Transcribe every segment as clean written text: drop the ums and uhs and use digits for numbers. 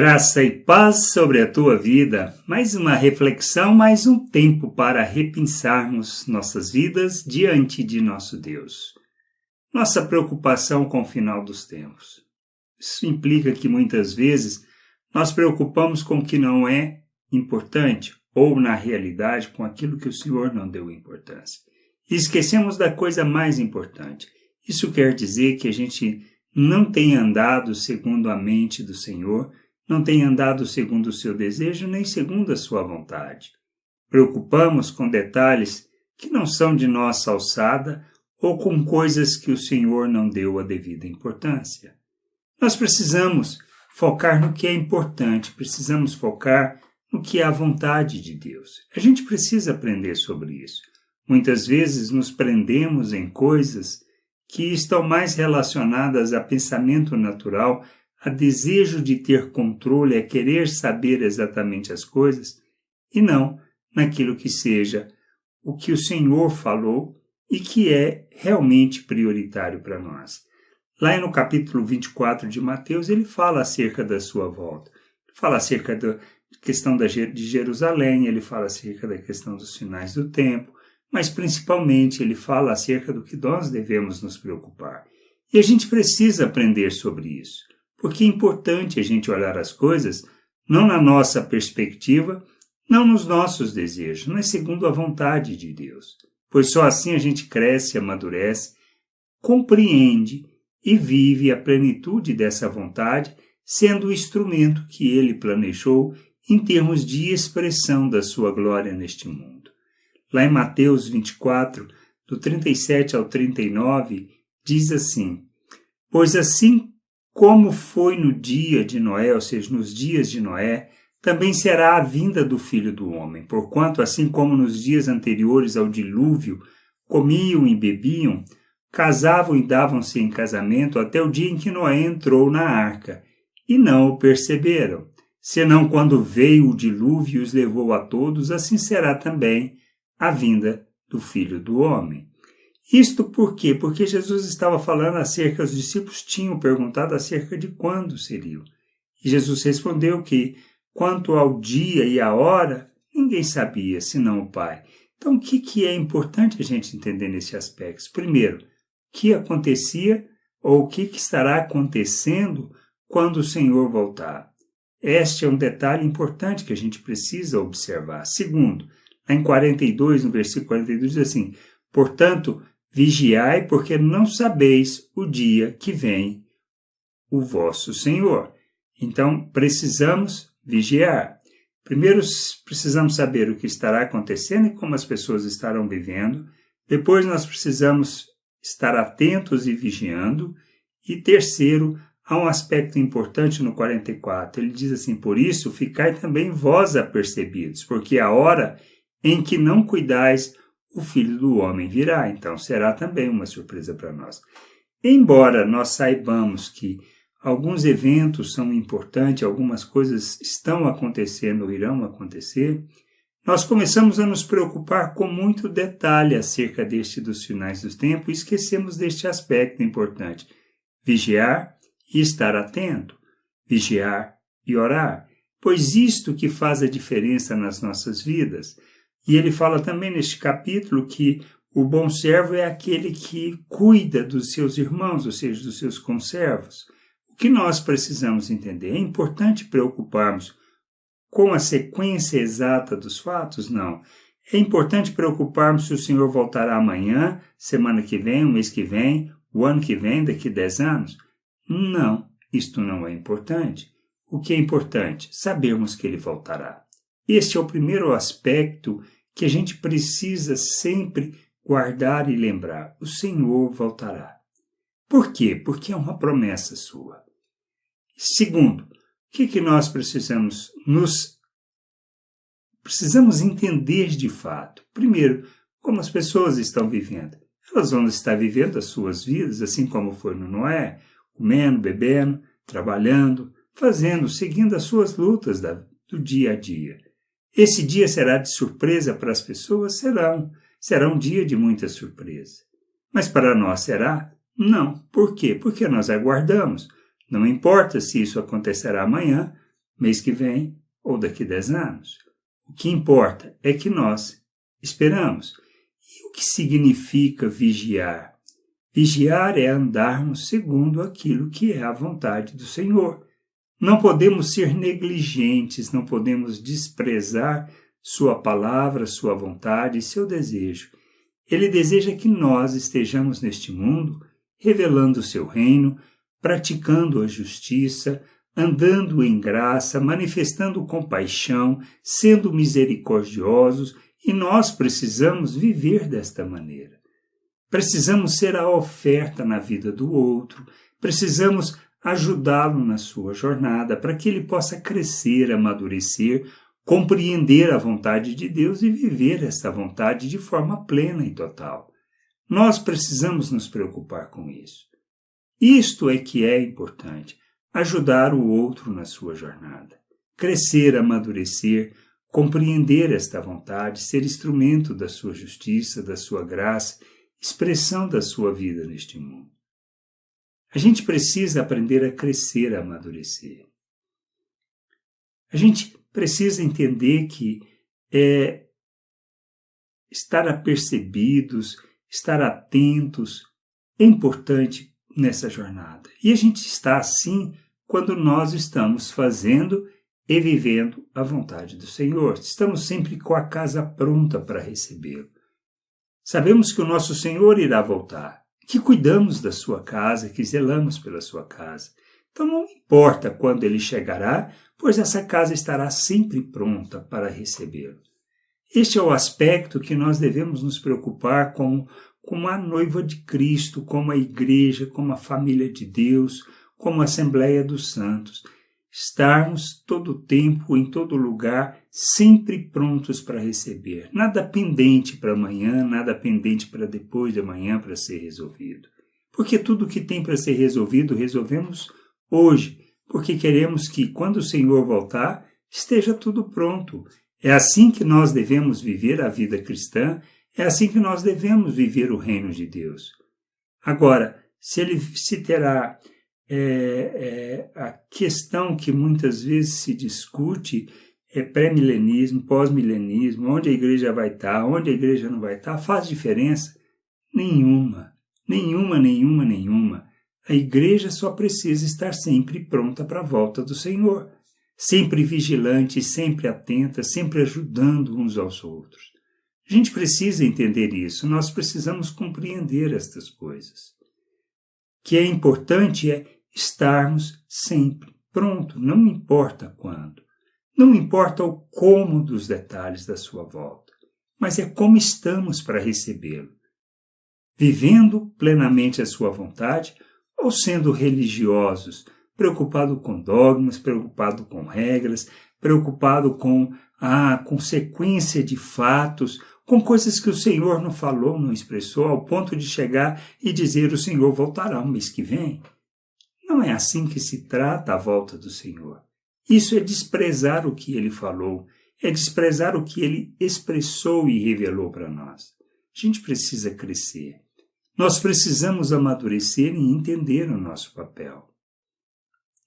Graça e paz sobre a tua vida. Mais uma reflexão, mais um tempo para repensarmos nossas vidas diante de nosso Deus. Nossa preocupação com o final dos tempos. Isso implica que muitas vezes nós preocupamos com o que não é importante ou, na realidade, com aquilo que o Senhor não deu importância. E esquecemos da coisa mais importante. Isso quer dizer que a gente não tem andado segundo a mente do Senhor, não tem andado segundo o seu desejo, nem segundo a sua vontade. Preocupamos com detalhes que não são de nossa alçada ou com coisas que o Senhor não deu a devida importância. Nós precisamos focar no que é importante, precisamos focar no que é a vontade de Deus. A gente precisa aprender sobre isso. Muitas vezes nos prendemos em coisas que estão mais relacionadas a pensamento natural, a desejo de ter controle, a querer saber exatamente as coisas, e não naquilo que seja o que o Senhor falou e que é realmente prioritário para nós. Lá no capítulo 24 de Mateus, ele fala acerca da sua volta. Ele fala acerca da questão de Jerusalém, ele fala acerca da questão dos sinais do tempo, mas principalmente ele fala acerca do que nós devemos nos preocupar. E a gente precisa aprender sobre isso, porque é importante a gente olhar as coisas não na nossa perspectiva, não nos nossos desejos, mas segundo a vontade de Deus. Pois só assim a gente cresce, amadurece, compreende e vive a plenitude dessa vontade, sendo o instrumento que Ele planejou em termos de expressão da sua glória neste mundo. Lá em Mateus 24, do 37 ao 39, diz assim: Pois assim como foi no dia de Noé, ou seja, nos dias de Noé, também será a vinda do Filho do Homem. Porquanto, assim como nos dias anteriores ao dilúvio, comiam e bebiam, casavam e davam-se em casamento até o dia em que Noé entrou na arca, e não o perceberam. Senão quando veio o dilúvio e os levou a todos, assim será também a vinda do Filho do Homem. Isto por quê? Porque Jesus estava falando acerca, os discípulos tinham perguntado acerca de quando seriam. E Jesus respondeu que, quanto ao dia e à hora, ninguém sabia, senão o Pai. Então, o que é importante a gente entender nesse aspecto? Primeiro, o que acontecia ou o que estará acontecendo quando o Senhor voltar? Este é um detalhe importante que a gente precisa observar. Segundo, lá em 42, no versículo 42, diz assim: Portanto, vigiai, porque não sabeis o dia que vem o vosso Senhor. Então, precisamos vigiar. Primeiro, precisamos saber o que estará acontecendo e como as pessoas estarão vivendo. Depois, nós precisamos estar atentos e vigiando. E terceiro, há um aspecto importante no 44. Ele diz assim: Por isso, ficai também vós apercebidos, porque a hora em que não cuidais, o Filho do Homem virá. Então, será também uma surpresa para nós. Embora nós saibamos que alguns eventos são importantes, algumas coisas estão acontecendo ou irão acontecer, nós começamos a nos preocupar com muito detalhe acerca dos sinais dos tempos e esquecemos deste aspecto importante: vigiar e estar atento, vigiar e orar, pois isto que faz a diferença nas nossas vidas. E ele fala também neste capítulo que o bom servo é aquele que cuida dos seus irmãos, ou seja, dos seus conservos. O que nós precisamos entender? É importante preocuparmos com a sequência exata dos fatos? Não. É importante preocuparmos se o Senhor voltará amanhã, semana que vem, o mês que vem, o ano que vem, daqui a 10 anos? Não, isto não é importante. O que é importante? Sabermos que Ele voltará. Este é o primeiro aspecto que a gente precisa sempre guardar e lembrar. O Senhor voltará. Por quê? Porque é uma promessa sua. Segundo, o que nós precisamos entender de fato? Primeiro, como as pessoas estão vivendo. Elas vão estar vivendo as suas vidas, assim como foi no Noé, comendo, bebendo, trabalhando, seguindo as suas lutas do dia a dia. Esse dia será de surpresa para as pessoas? Será um dia de muita surpresa. Mas para nós será? Não. Por quê? Porque nós aguardamos. Não importa se isso acontecerá amanhã, mês que vem ou daqui 10 anos. O que importa é que nós esperamos. E o que significa vigiar? Vigiar é andarmos segundo aquilo que é a vontade do Senhor. Não podemos ser negligentes, não podemos desprezar sua palavra, sua vontade e seu desejo. Ele deseja que nós estejamos neste mundo revelando o seu reino, praticando a justiça, andando em graça, manifestando compaixão, sendo misericordiosos, e nós precisamos viver desta maneira. Precisamos ser a oferta na vida do outro, precisamos ajudá-lo na sua jornada para que ele possa crescer, amadurecer, compreender a vontade de Deus e viver essa vontade de forma plena e total. Nós precisamos nos preocupar com isso. Isto é que é importante, ajudar o outro na sua jornada, crescer, amadurecer, compreender esta vontade, ser instrumento da sua justiça, da sua graça, expressão da sua vida neste mundo. A gente precisa aprender a crescer, a amadurecer. A gente precisa entender que estar apercebidos, estar atentos é importante nessa jornada. E a gente está assim quando nós estamos fazendo e vivendo a vontade do Senhor. Estamos sempre com a casa pronta para recebê-lo. Sabemos que o nosso Senhor irá voltar, que cuidamos da sua casa, que zelamos pela sua casa. Então não importa quando ele chegará, pois essa casa estará sempre pronta para recebê-lo. Este é o aspecto que nós devemos nos preocupar como a noiva de Cristo, como a igreja, como a família de Deus, como a Assembleia dos Santos. Estarmos todo o tempo, em todo lugar, sempre prontos para receber. Nada pendente para amanhã, nada pendente para depois de amanhã para ser resolvido. Porque tudo que tem para ser resolvido, resolvemos hoje. Porque queremos que, quando o Senhor voltar, esteja tudo pronto. É assim que nós devemos viver a vida cristã, é assim que nós devemos viver o reino de Deus. Agora, se terá a questão que muitas vezes se discute é pré-milenismo, pós-milenismo, onde a igreja vai estar, onde a igreja não vai estar, faz diferença? Nenhuma. A igreja só precisa estar sempre pronta para a volta do Senhor, sempre vigilante, sempre atenta, sempre ajudando uns aos outros. A gente precisa entender isso, nós precisamos compreender estas coisas. O que é importante é estarmos sempre prontos, não importa quando, não importa o como dos detalhes da sua volta, mas é como estamos para recebê-lo, vivendo plenamente a sua vontade ou sendo religiosos, preocupado com dogmas, preocupado com regras, preocupado com a consequência de fatos, com coisas que o Senhor não falou, não expressou, ao ponto de chegar e dizer o Senhor voltará no mês que vem. Não é assim que se trata a volta do Senhor. Isso é desprezar o que Ele falou, é desprezar o que Ele expressou e revelou para nós. A gente precisa crescer. Nós precisamos amadurecer e entender o nosso papel.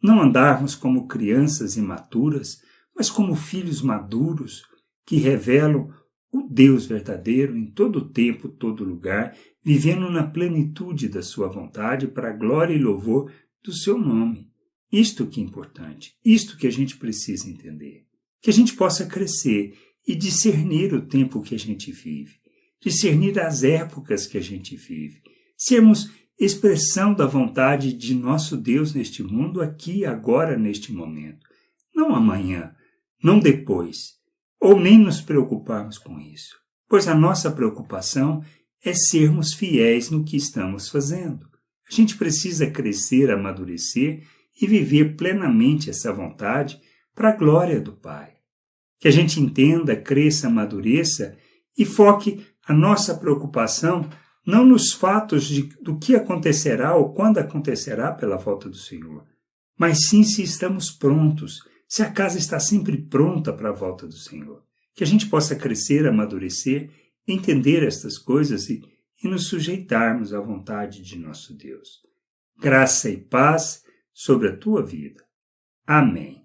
Não andarmos como crianças imaturas, mas como filhos maduros que revelam o Deus verdadeiro em todo o tempo, todo lugar, vivendo na plenitude da sua vontade para a glória e louvor do seu nome. Isto que é importante, isto que a gente precisa entender. Que a gente possa crescer e discernir o tempo que a gente vive, discernir as épocas que a gente vive, sermos expressão da vontade de nosso Deus neste mundo, aqui, agora, neste momento. Não amanhã, não depois, ou nem nos preocuparmos com isso, pois a nossa preocupação é sermos fiéis no que estamos fazendo. A gente precisa crescer, amadurecer e viver plenamente essa vontade para a glória do Pai. Que a gente entenda, cresça, amadureça e foque a nossa preocupação não nos fatos do que acontecerá ou quando acontecerá pela volta do Senhor, mas sim se estamos prontos, se a casa está sempre pronta para a volta do Senhor. Que a gente possa crescer, amadurecer, entender estas coisas e nos sujeitarmos à vontade de nosso Deus. Graça e paz sobre a tua vida. Amém.